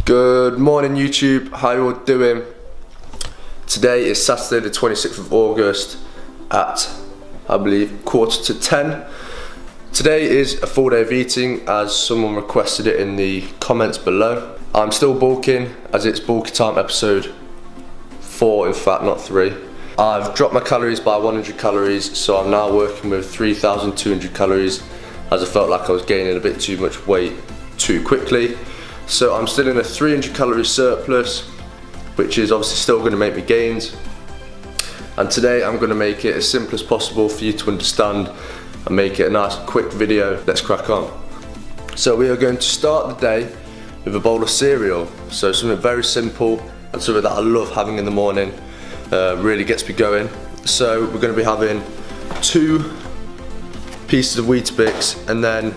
Good morning YouTube, how you all doing? Today is Saturday the 26th of August at, I believe, 9:45. Today is a full day of eating as someone requested it in the comments below. I'm still bulking as it's bulky time episode 4, in fact not 3. I've dropped my calories by 100 calories, so I'm now working with 3,200 calories as I felt like I was gaining a bit too much weight too quickly. So I'm still in a 300 calorie surplus, which is obviously still going to make me gains. And today I'm going to make it as simple as possible for you to understand and make it a nice quick video. Let's crack on. So we are going to start the day with a bowl of cereal. So something very simple and something that I love having in the morning. Really gets me going. So we're going to be having 2 pieces of Weetabix and then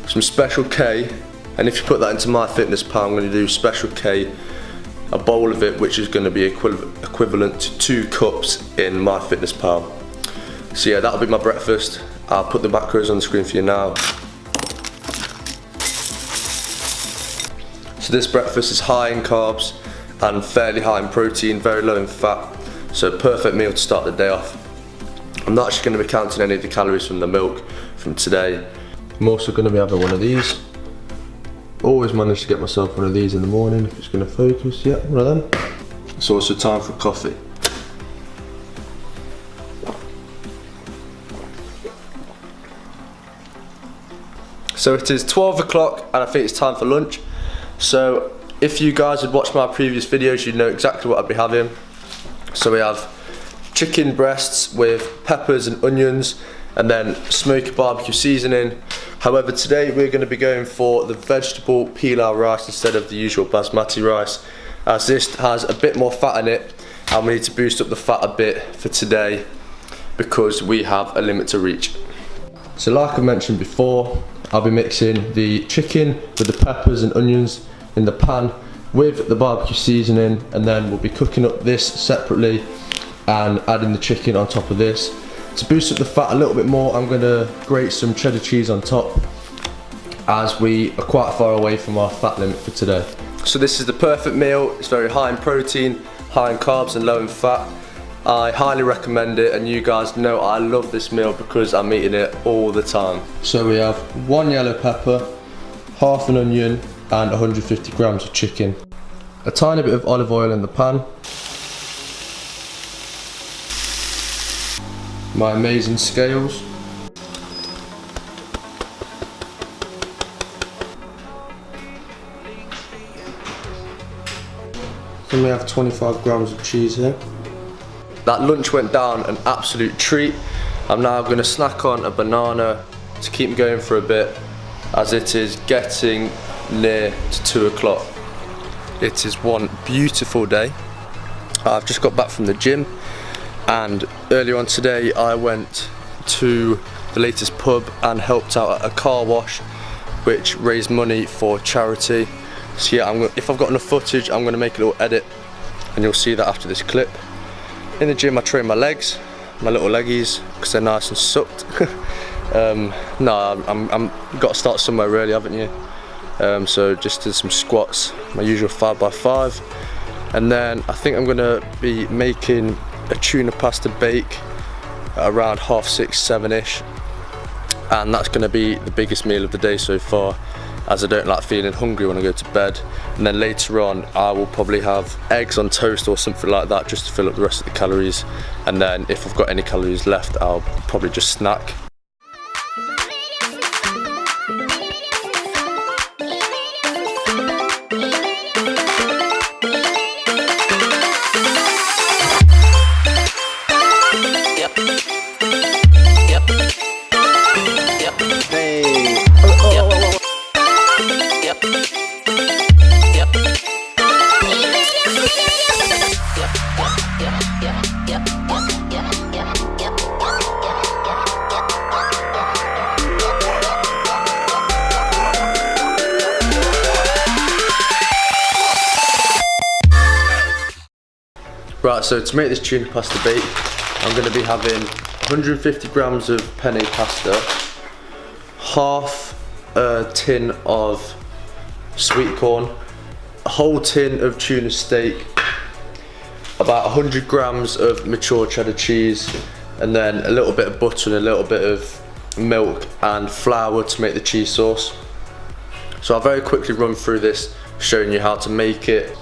some Special K. And if you put that into MyFitnessPal, I'm going to do Special K, a bowl of it, which is going to be equivalent to 2 cups in MyFitnessPal. So yeah, that'll be my breakfast. I'll put the macros on the screen for you now. So this breakfast is high in carbs and fairly high in protein, very low in fat. So perfect meal to start the day off. I'm not actually going to be counting any of the calories from the milk from today. I'm also going to be having one of these. Always manage to get myself one of these in the morning if it's going to focus. Yeah, one of them. It's also time for coffee. So it is 12 o'clock and I think it's time for lunch. So if you guys had watched my previous videos, you'd know exactly what I'd be having. So we have chicken breasts with peppers and onions and then smoky barbecue seasoning. However, today we're going to be going for the vegetable pilau rice instead of the usual basmati rice, as this has a bit more fat in it and we need to boost up the fat a bit for today because we have a limit to reach. So like I mentioned before, I'll be mixing the chicken with the peppers and onions in the pan with the barbecue seasoning, and then we'll be cooking up this separately and adding the chicken on top of this. To boost up the fat a little bit more, I'm going to grate some cheddar cheese on top as we are quite far away from our fat limit for today. So this is the perfect meal. It's very high in protein, high in carbs and low in fat. I highly recommend it, and you guys know I love this meal because I'm eating it all the time. So we have 1 yellow pepper, half an onion and 150 grams of chicken. A tiny bit of olive oil in the pan. My amazing scales. Then we have 25 grams of cheese here. That lunch went down an absolute treat. I'm now going to snack on a banana to keep me going for a bit, as it is getting near to 2 o'clock. It is one beautiful day. I've just got back from the gym, and earlier on today I went to the latest pub and helped out at a car wash which raised money for charity. So yeah, if I've got enough footage, I'm going to make a little edit and you'll see that after this clip. In the gym I train my legs, my little leggies, because they're nice and sucked. No, I'm got to start somewhere really, haven't you? So just did some squats, my usual 5x5, and then I think I'm going to be making a tuna pasta bake at around 6:30, 7ish, and that's going to be the biggest meal of the day so far, as I don't like feeling hungry when I go to bed. And then later on I will probably have eggs on toast or something like that just to fill up the rest of the calories, and then if I've got any calories left I'll probably just snack. Right, so to make this tuna pasta bake, I'm going to be having 150 grams of penne pasta, half a tin of sweet corn, whole tin of tuna steak, about 100 grams of mature cheddar cheese, and then a little bit of butter and a little bit of milk and flour to make the cheese sauce. So I'll very quickly run through this, showing you how to make it.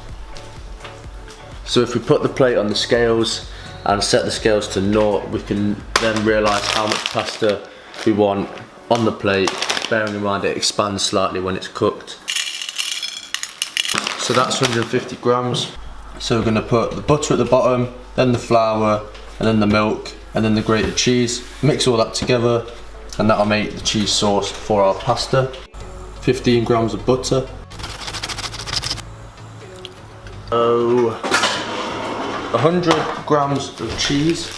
So if we put the plate on the scales and set the scales to 0, we can then realise how much pasta we want on the plate, bearing in mind it expands slightly when it's cooked. So that's 150 grams. So we're going to put the butter at the bottom, then the flour, and then the milk, and then the grated cheese. Mix all that together, and that'll make the cheese sauce for our pasta. 15 grams of butter. 100 grams of cheese.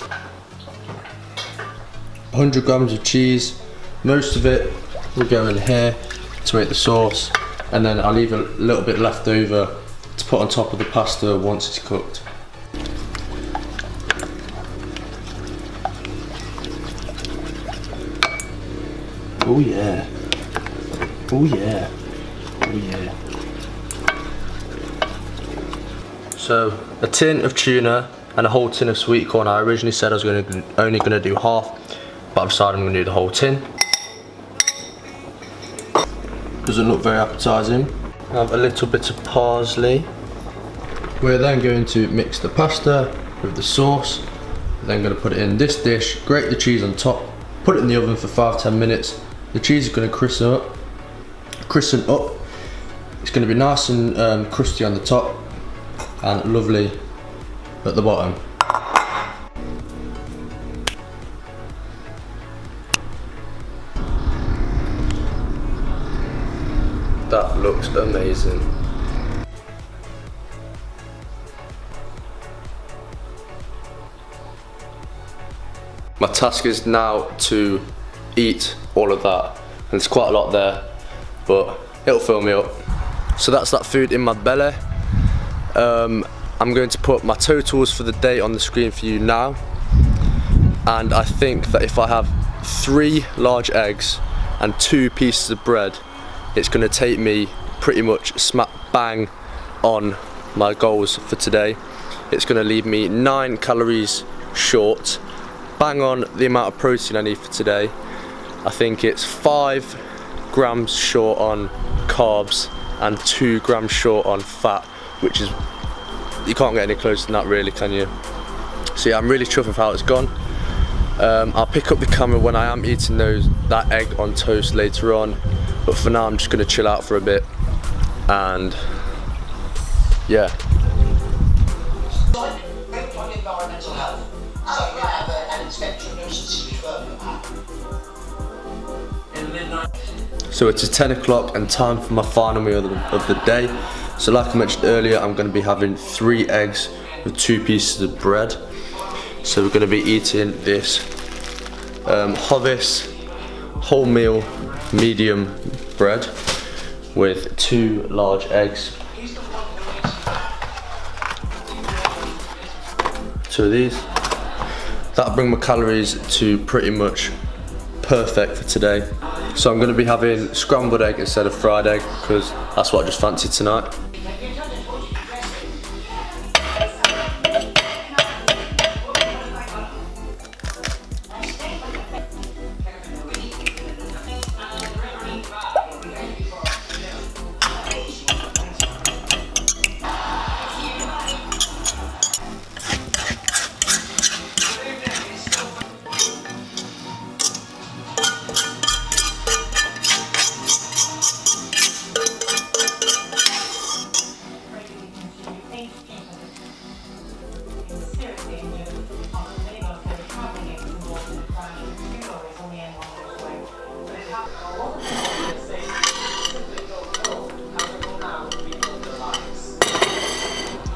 100 grams of cheese. Most of it will go in here to make the sauce, and then I'll leave a little bit left over to put on top of the pasta once it's cooked. Oh yeah. Oh yeah. Oh yeah. So a tin of tuna and a whole tin of sweet corn. I originally said I was only going to do half, but I've decided I'm going to do the whole tin. Doesn't look very appetizing. I have a little bit of parsley. We're then going to mix the pasta with the sauce. Then going to put it in this dish, grate the cheese on top, put it in the oven for 5-10 minutes. The cheese is going to christen up. It's going to be nice and crusty on the top and lovely at the bottom. That looks amazing. My task is now to eat all of that, and there's quite a lot there, but it'll fill me up. So that's that food in my belly. I'm going to put my totals for the day on the screen for you now, and I think that if I have 3 large eggs and 2 pieces of bread, it's going to take me pretty much smack bang on my goals for today. It's going to leave me 9 calories short, bang on the amount of protein I need for today. I think it's 5 grams short on carbs and 2 grams short on fat, which is, you can't get any closer than that really, can you? So yeah, I'm really chuffed with how it's gone. I'll pick up the camera when I am eating that egg on toast later on, but for now I'm just going to chill out for a bit, and yeah. So it's 10 o'clock and time for my final meal of the day. So like I mentioned earlier, I'm going to be having 3 eggs with 2 pieces of bread. So we're going to be eating this Hovis wholemeal medium bread with 2 large eggs. 2 of these. That'll bring my calories to pretty much perfect for today. So I'm going to be having scrambled egg instead of fried egg, because that's what I just fancied tonight.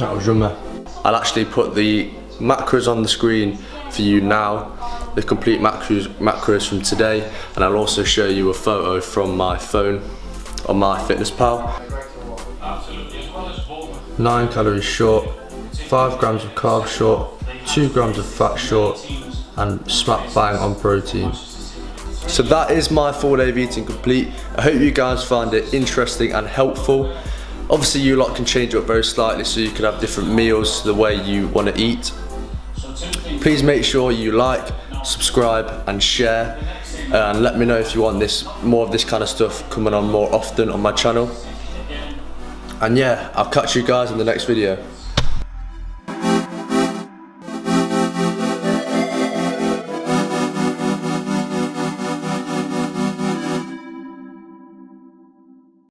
That was yummy. I'll actually put the macros on the screen for you now, the complete macros from today, and I'll also show you a photo from my phone on MyFitnessPal. 9 calories short, 5 grams of carbs short, 2 grams of fat short, and smack bang on protein. So that is my full day of eating complete. I hope you guys find it interesting and helpful. Obviously you lot can change it up very slightly so you can have different meals the way you want to eat. Please make sure you like, subscribe and share, and let me know if you want more of this kind of stuff coming on more often on my channel. And yeah, I'll catch you guys in the next video.